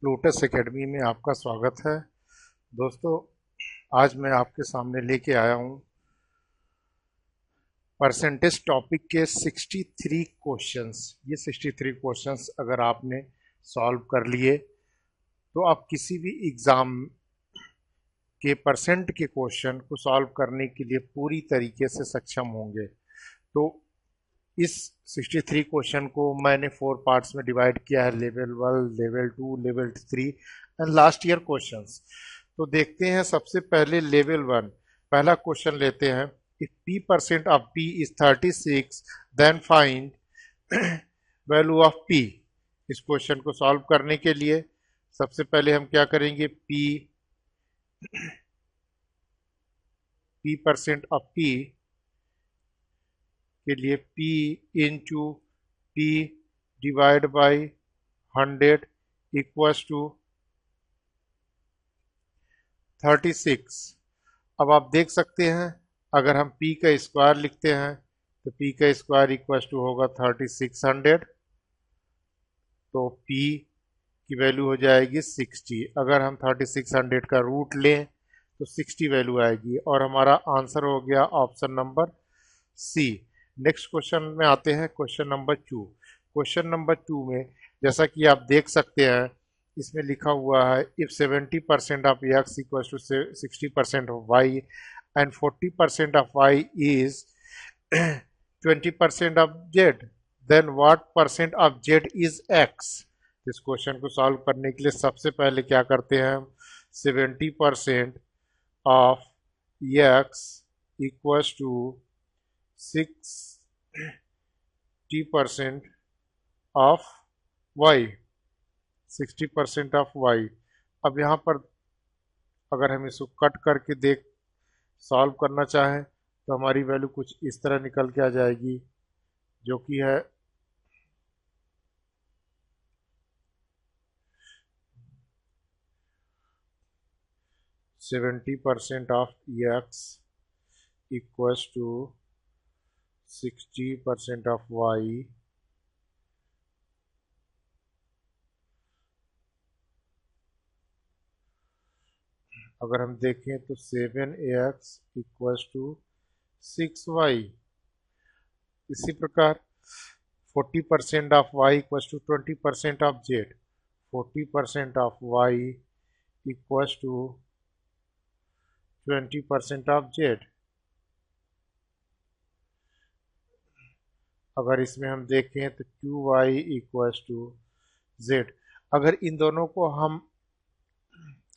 Lotus academy में आपका स्वागत है। दोस्तों, आज मैं आपके सामने लेके आया हूँ परसेंटेज टॉपिक के 63 क्वेश्चंस। ये 63 क्वेश्चंस अगर आपने सॉल्व कर लिए तो आप किसी भी एग्ज़ाम के परसेंट के क्वेश्चन को सॉल्व करने के लिए पूरी तरीके से सक्षम होंगे। तो इस 63 क्वेश्चन को मैंने 4 पार्ट्स में डिवाइड किया है, level 1, level 2, level 3 and last year questions. तो देखते हैं सबसे पहले लेवल 1। पहला क्वेश्चन लेते हैं। If p% of p is 36 then find value of p। इस क्वेश्चन को सॉल्व करने के लिए सबसे पहले हम क्या करेंगे, p% ऑफ p के लिए p into p divide by 100 equals to 36। अब आप देख सकते हैं, अगर हम p का स्क्वायर लिखते हैं तो p का स्क्वायर इक्वल्स टू होगा 3600। तो p की वैल्यू हो जाएगी 60। अगर हम 3600 का रूट लें तो 60 वैल्यू आएगी और हमारा आंसर हो गया option number C. Next question में आते हैं, क्वेश्चन नंबर 2। क्वेश्चन नंबर 2 में जैसा कि आप देख सकते हैं, इसमें लिखा हुआ है if 70% of x equals to 60% of y and 40% of y is 20% of z, then what percent of z is x। इस क्वेश्चन को सॉल्व करने के लिए सबसे पहले क्या करते हैं हम, 70% of x equals to 60% of y, 60% of y। अब यहाँ पर अगर हम इसको कट करके देख सॉल्व करना चाहें तो हमारी वैल्यू कुछ इस तरह निकल के आ जाएगी, जो कि है 70% of x equals to 60% of y अगर हम देखें तो 7x इक्वल्स टू 6y। इसी प्रकार 40% of y equals to 20% of z, 40% of y equals to 20% of z। अगर इसमें हम देखें तो 2y इक्वल्स टू z। अगर इन दोनों को हम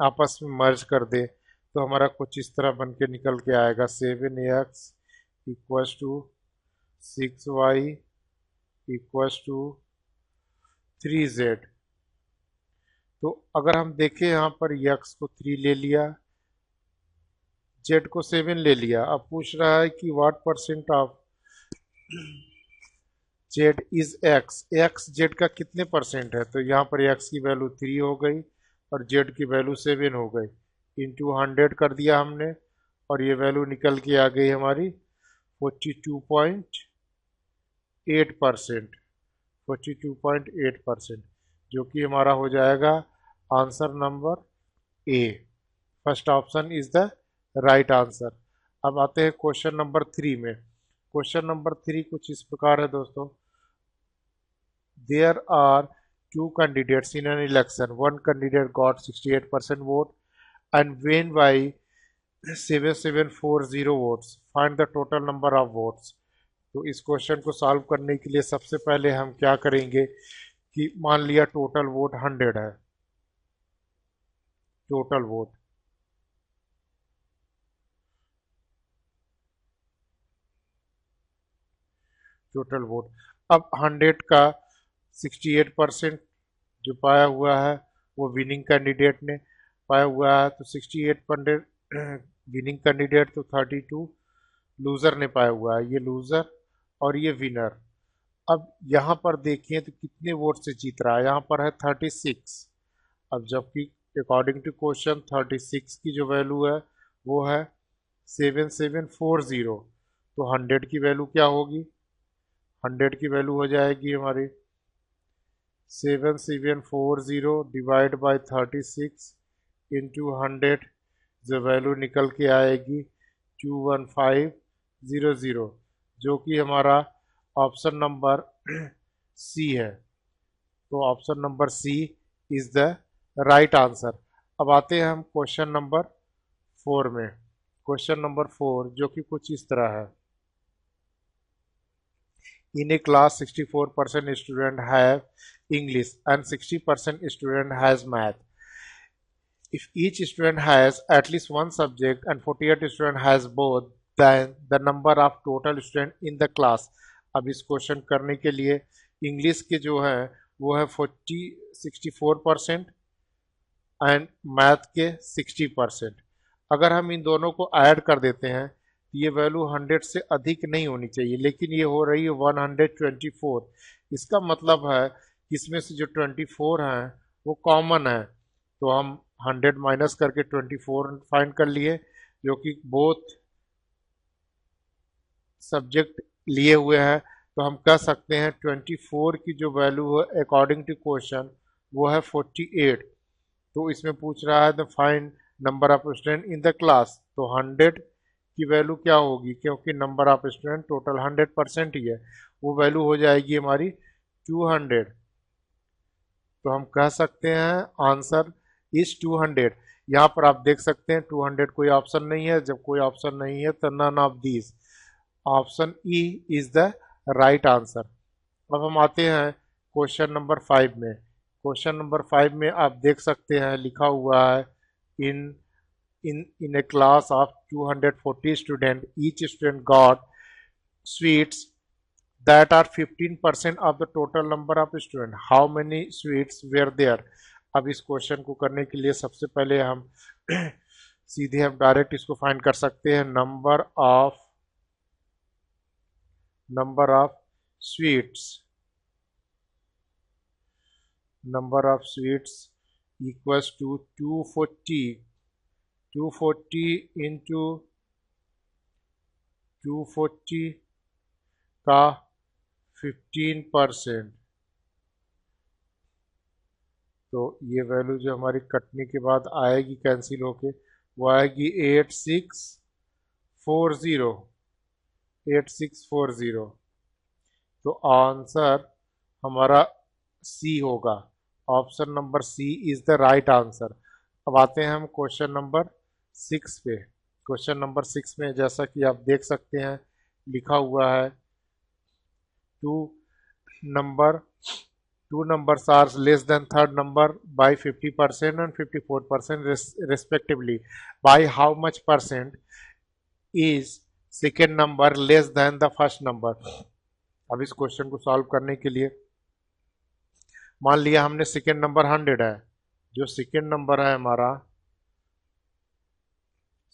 आपस में मर्ज कर दे तो हमारा कुछ इस तरह बन के निकल के आएगा, 7x equals to 6y equals to 3z। तो अगर हम देखें यहाँ पर x को 3 ले लिया, z को 7 ले लिया। अब पूछ रहा है कि what percent of z is x, x z का कितने परसेंट है। तो यहाँ पर x की वैल्यू 3 हो गई और z की वैल्यू 7 हो गई, इंटू 100 कर दिया हमने और ये वैल्यू निकल के आ गई हमारी 42.8%, 42.8%, जो कि हमारा हो जाएगा answer number A. First option is the right answer. अब आते हैं क्वेश्चन नंबर 3 में। क्वेश्चन नंबर 3 कुछ इस प्रकार है दोस्तों, there are two candidates in an election. One candidate got 68% vote and won by 7740 votes. Find the total number of votes. तो इस क्वेश्चन को सॉल्व करने के लिए सबसे पहले हम क्या करेंगे कि मान लिया टोटल वोट 100 है, टोटल वोट अब 100 का 68% जो पाया हुआ है वो विनिंग कैंडिडेट ने पाया हुआ है, तो 68% विनिंग कैंडिडेट, तो 32 लूज़र ने पाया हुआ है। ये लूज़र और ये विनर। अब यहाँ पर देखिए तो कितने वोट से जीत रहा है, यहाँ पर है 36। अब जबकि अकॉर्डिंग टू क्वेश्चन 36 की जो वैल्यू है वो है 7740, तो 100 की वैल्यू क्या होगी, 100 की वैल्यू हो जाएगी हमारी 7740 डिवाइड बाय 36 इंटू 100, जो वैल्यू निकल के आएगी 21500, जो कि हमारा ऑप्शन नंबर सी है। तो option number C is the right answer. अब आते हैं हम क्वेश्चन नंबर 4 में। क्वेश्चन नंबर 4 जो कि कुछ इस तरह है। In a class, 64% student have English and 60% student has math. If each student has at least one subject and 48 student has both, then the number of total student in the class. अब इस question करने के लिए English के जो है वो है 64% एंड मैथ के 60%। अगर हम इन दोनों को ऐड कर देते हैं तो ये वैल्यू 100 से अधिक नहीं होनी चाहिए, लेकिन ये हो रही है 124। इसका मतलब है कि इसमें से जो 24 हैं वो कॉमन है, तो हम 100 माइनस करके 24 फाइंड कर लिए, जो कि बोथ सब्जेक्ट लिए हुए हैं। तो हम कह सकते हैं 24 की जो वैल्यू है अकॉर्डिंग टू क्वेश्चन वो है 48। तो इसमें पूछ रहा है the find number of student in the class, तो 100 की वैल्यू क्या होगी, क्योंकि नंबर ऑफ स्टूडेंट टोटल 100% ही है, वो वैल्यू हो जाएगी हमारी 200। तो हम कह सकते हैं आंसर इज 200। यहाँ पर आप देख सकते हैं 200 कोई ऑप्शन नहीं है। जब कोई ऑप्शन नहीं है तो none of these, option E is the right answer. अब हम आते हैं क्वेश्चन नंबर 5 में। क्वेश्चन नंबर 5 में आप देख सकते हैं लिखा हुआ है इन in a class of 240 students, each student got sweets that are 15% of the total number of students. How many sweets were there? अब इस क्वेश्चन को करने के लिए सबसे पहले हम सीधे हम डायरेक्ट इसको फाइंड कर सकते हैं। Number of sweets equals to 240 into 240 का 15%। तो ये वैल्यू जो हमारी कटने के बाद आएगी कैंसिल होके वो आएगी 8640। तो आंसर हमारा सी होगा। Option number C is the right answer. अब आते हैं हम क्वेश्चन नंबर 6 पे। क्वेश्चन नंबर 6 में जैसा कि आप देख सकते हैं लिखा हुआ है to numbers are less than third number by 50% and 54% respectively. By how much percent is second number less than the first number? अब इस क्वेश्चन को सॉल्व करने के लिए मान लिया हमने सेकेंड नंबर 100 है। जो सेकेंड नंबर है हमारा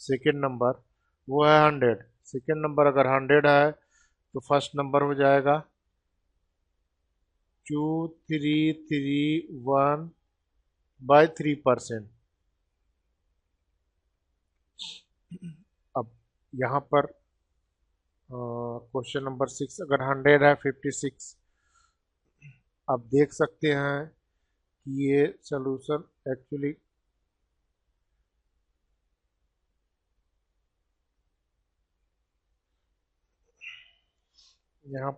सेकेंड नंबर वो है 100। सेकेंड नंबर अगर 100 है तो फर्स्ट नंबर हो जाएगा 2331 बाय 3%। अब यहाँ पर क्वेश्चन नंबर 6 अगर 100 है 56। आप देख सकते हैं कि ये सॉल्यूशन एक्चुअली यहाँ